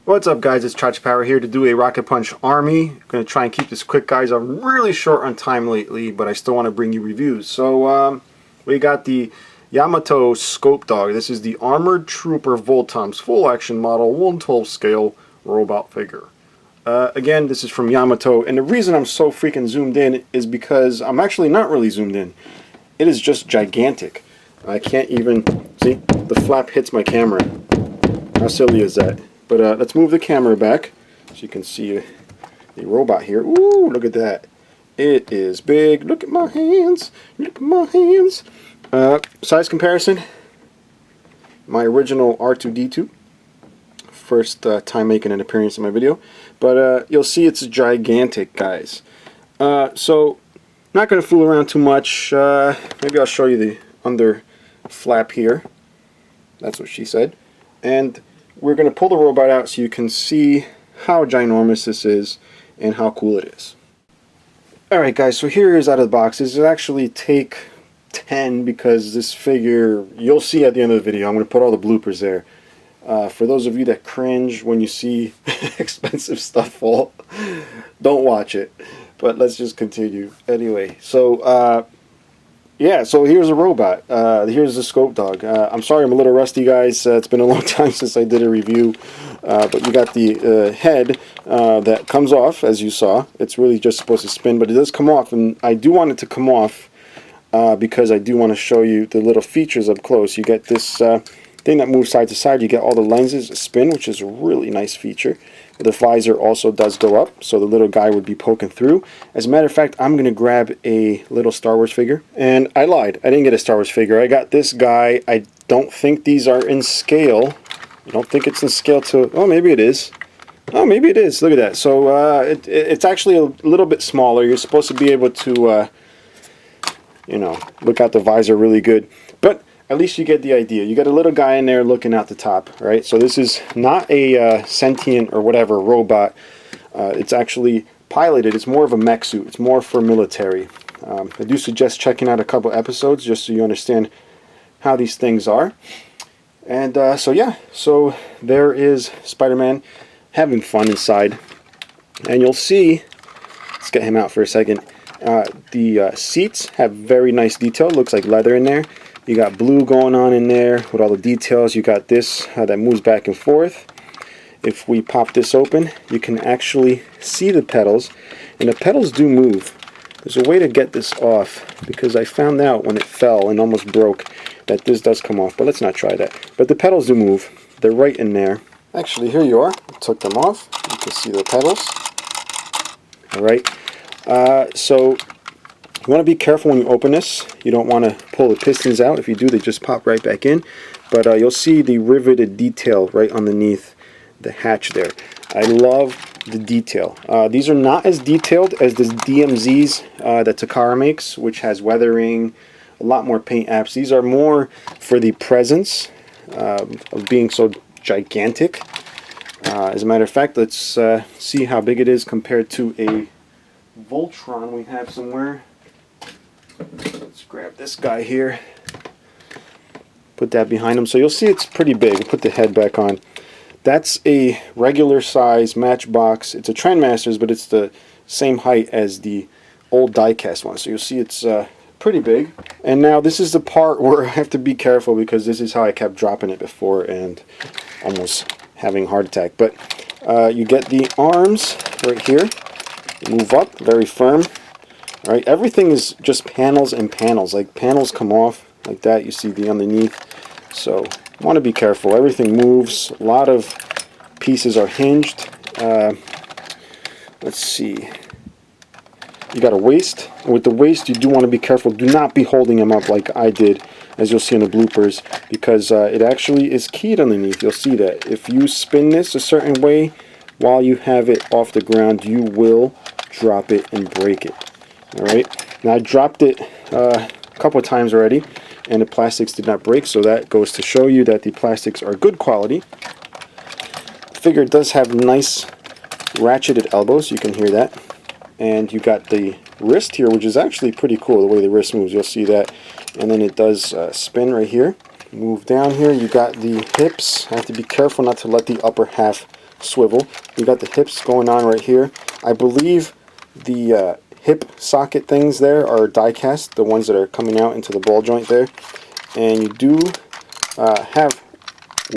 What's up, guys? It's Chachi Power here to do a Rocket Punch Army. I'm going to try and keep this quick, guys. I'm really short on time lately, but I still want to bring you reviews. So we got the Yamato SCOPEDOG. This is the Armored Trooper Votoms full action model 1/12 scale robot figure. Again, this is from Yamato, and the reason I'm so freaking zoomed in is because I'm actually not really zoomed in. It is just gigantic. I can't even see the flap hits my camera. How silly is that? But let's move the camera back so you can see the robot here. Ooh, look at that. It is big. Look at my hands. Look at my hands. Size comparison. My original R2-D2. First time making an appearance in my video. But you'll see it's gigantic, guys. So, not going to fool around too much. Maybe I'll show you the under flap here. That's what she said. And we're going to pull the robot out so you can see how ginormous this is and how cool it is. Alright, guys, so here it is out of the box. This is actually take 10 because this figure, you'll see at the end of the video. I'm going to put all the bloopers there. For those of you that cringe when you see expensive stuff fall, don't watch it. But let's just continue. Anyway, so yeah, so here's a robot. Here's the SCOPEDOG. I'm sorry I'm a little rusty, guys. It's been a long time since I did a review. But you got the head that comes off, as you saw. It's really just supposed to spin, but it does come off. And I do want it to come off because I do want to show you the little features up close. You get this thing that moves side to side. You get all the lenses spin, which is a really nice feature. The visor also does go up, so the little guy would be poking through. As a matter of fact, I'm going to grab a little Star Wars figure. And I lied. I didn't get a Star Wars figure. I got this guy. I don't think these are in scale. I don't think it's in scale to... Oh, maybe it is. Oh, maybe it is. Look at that. So it's actually a little bit smaller. You're supposed to be able to, you know, look out the visor really good. But at least you get the idea. You got a little guy in there looking out the top, right? So this is not a sentient or whatever robot. It's actually piloted. It's more of a mech suit. It's more for military. I do suggest checking out a couple episodes just so you understand how these things are. And so yeah, so there is Spider-Man having fun inside. And you'll see, let's get him out for a second. The seats have very nice detail. Looks like leather in there. You got blue going on in there with all the details. You got this that moves back and forth. If we pop this open, you can actually see the pedals, and the pedals do move. There's a way to get this off because I found out when it fell and almost broke that this does come off, but let's not try that. But the pedals do move. They're right in there. Actually, here you are. I took them off. You can see the pedals. Alright, so you want to be careful when you open this. You don't want to pull the pistons out. If you do, they just pop right back in. But you'll see the riveted detail right underneath the hatch there. I love the detail. These are not as detailed as the DMZs that Takara makes, which has weathering, a lot more paint apps. These are more for the presence of being so gigantic. As a matter of fact, let's see how big it is compared to a Voltron we have somewhere. Let's grab this guy here, put that behind him, so you'll see it's pretty big. We'll put the head back on. That's a regular size Matchbox. It's a Trendmasters, but it's the same height as the old diecast one, so you'll see it's pretty big. And now this is the part where I have to be careful because this is how I kept dropping it before and almost having a heart attack. But you get the arms right here, move up, very firm. Alright, everything is just panels and panels. Like panels come off like that. You see the underneath. So you want to be careful. Everything moves. A lot of pieces are hinged. Let's see. You got a waist. And with the waist, you do want to be careful. Do not be holding them up like I did, as you'll see in the bloopers, because it actually is keyed underneath. You'll see that. If you spin this a certain way while you have it off the ground, you will drop it and break it. Alright, now I dropped it a couple of times already and the plastics did not break, so that goes to show you that the plastics are good quality. The figure does have nice ratcheted elbows, you can hear that. And you got the wrist here, which is actually pretty cool the way the wrist moves, you'll see that. And then it does spin right here. Move down here, you got the hips. I have to be careful not to let the upper half swivel. You got the hips going on right here. I believe the hip socket things there are die cast, the ones that are coming out into the ball joint there. And you do have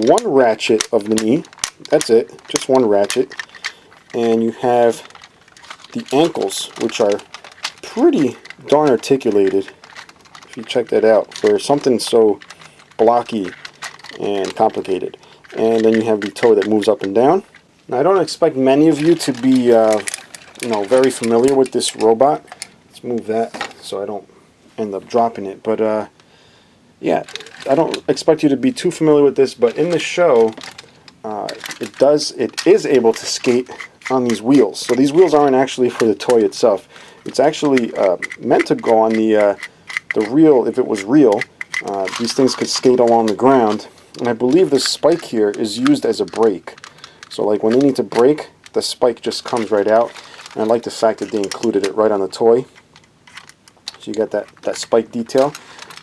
one ratchet of the knee. That's it, just one ratchet. And you have the ankles, which are pretty darn articulated, if you check that out, for something so blocky and complicated. And then you have the toe that moves up and down. Now, I don't expect many of you to be very familiar with this robot. Let's move that so I don't end up dropping it. But yeah, I don't expect you to be too familiar with this, but in the show, it is able to skate on these wheels. So these wheels aren't actually for the toy itself. It's actually meant to go on the reel. If it was real, these things could skate along the ground. And I believe the spike here is used as a brake. So like when they need to brake, the spike just comes right out. And I like the fact that they included it right on the toy. So you got that spike detail.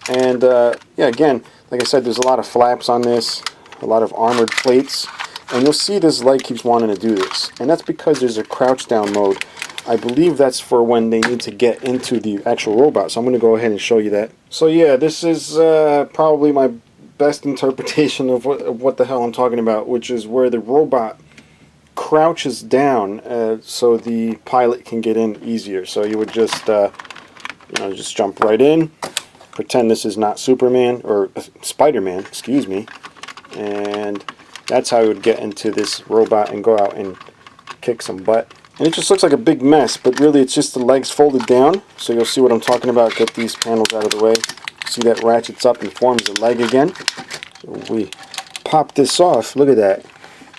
And yeah, again, like I said, there's a lot of flaps on this, a lot of armored plates. And you'll see this leg keeps wanting to do this. And that's because there's a crouch down mode. I believe that's for when they need to get into the actual robot. So I'm going to go ahead and show you that. So yeah, this is probably my best interpretation of what the hell I'm talking about, which is where the robot crouches down so the pilot can get in easier. So you would just just jump right in, pretend this is not Superman or Spider-Man, excuse me, and that's how you would get into this robot and go out and kick some butt. And it just looks like a big mess, but really it's just the legs folded down. So you'll see what I'm talking about. Get these panels out of the way. See that ratchets up and forms a leg again. So we pop this off. Look at that.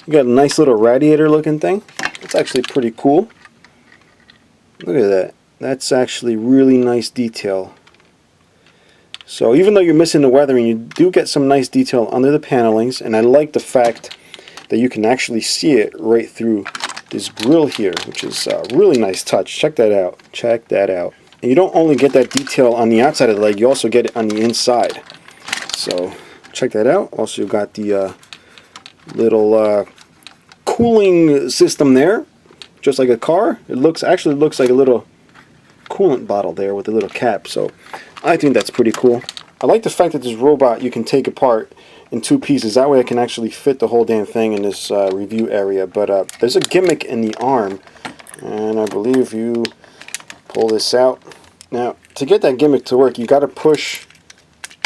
You got a nice little radiator looking thing. It's actually pretty cool. Look at that. That's actually really nice detail. So even though you're missing the weathering, you do get some nice detail under the panelings, and I like the fact that you can actually see it right through this grill here, which is a really nice touch. Check that out. Check that out. And you don't only get that detail on the outside of the leg, you also get it on the inside. So check that out. Also, you've got the little cooling system there, just like a car. It actually looks like a little coolant bottle there with a little cap. So I think that's pretty cool. I like the fact that this robot you can take apart in two pieces. That way I can actually fit the whole damn thing in this review area. But there's a gimmick in the arm, and I believe you pull this out. Now, to get that gimmick to work, you got to push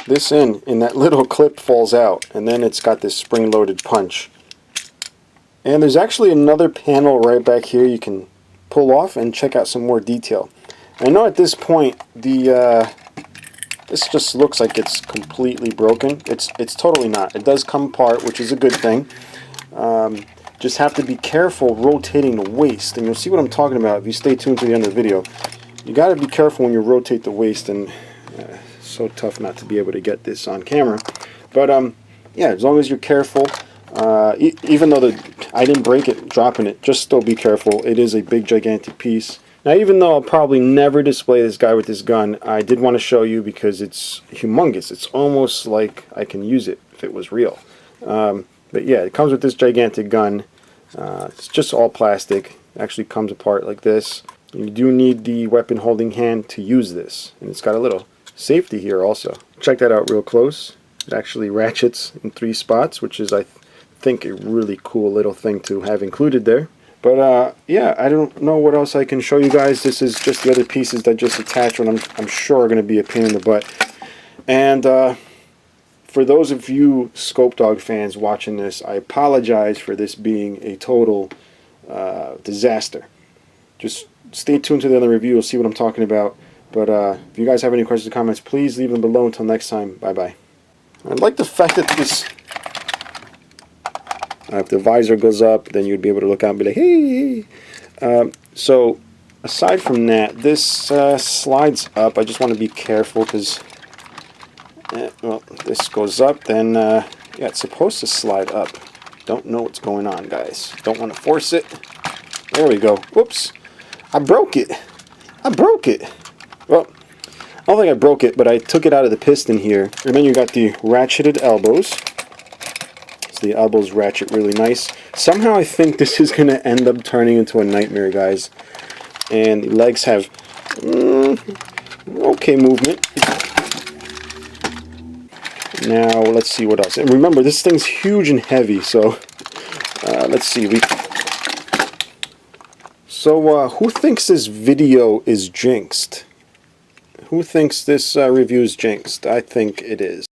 this in, and that little clip falls out, and then it's got this spring-loaded punch. And there's actually another panel right back here you can pull off and check out some more detail. I know at this point this just looks like it's completely broken. It's totally not. It does come apart, which is a good thing. Just have to be careful rotating the waist, and you'll see what I'm talking about if you stay tuned to the end of the video. You got to be careful when you rotate the waist, and so tough not to be able to get this on camera. But yeah, as long as you're careful, even though I didn't break it dropping it, just still be careful. It is a big gigantic piece. Now, even though I'll probably never display this guy with this gun, I did want to show you because it's humongous. It's almost like I can use it if it was real. But yeah, it comes with this gigantic gun. It's just all plastic. It actually comes apart like this. You do need the weapon holding hand to use this. And it's got a little safety here also. Check that out real close. It actually ratchets in 3 spots, which is, I think, a really cool little thing to have included there. But yeah, I don't know what else I can show you guys. This is just the other pieces that just attach, and I'm sure are going to be a pain in the butt. And for those of you SCOPEDOG fans watching this, I apologize for this being a total disaster. Just stay tuned to the other review. You'll see what I'm talking about. But if you guys have any questions or comments, please leave them below. Until next time, bye-bye. I like the fact that this... if the visor goes up, then you'd be able to look out and be like, hey! So, aside from that, this slides up. I just want to be careful because, well, this goes up, then, yeah, it's supposed to slide up. Don't know what's going on, guys. Don't want to force it. There we go. Whoops. I broke it. I broke it. Well, I don't think I broke it, but I took it out of the piston here. And then you got the ratcheted elbows. The elbows ratchet really nice. Somehow I think this is going to end up turning into a nightmare, guys. And the legs have okay movement. Now let's see what else. And remember, this thing's huge and heavy, so let's see. Who thinks this video is jinxed? Who thinks this review is jinxed? I think it is.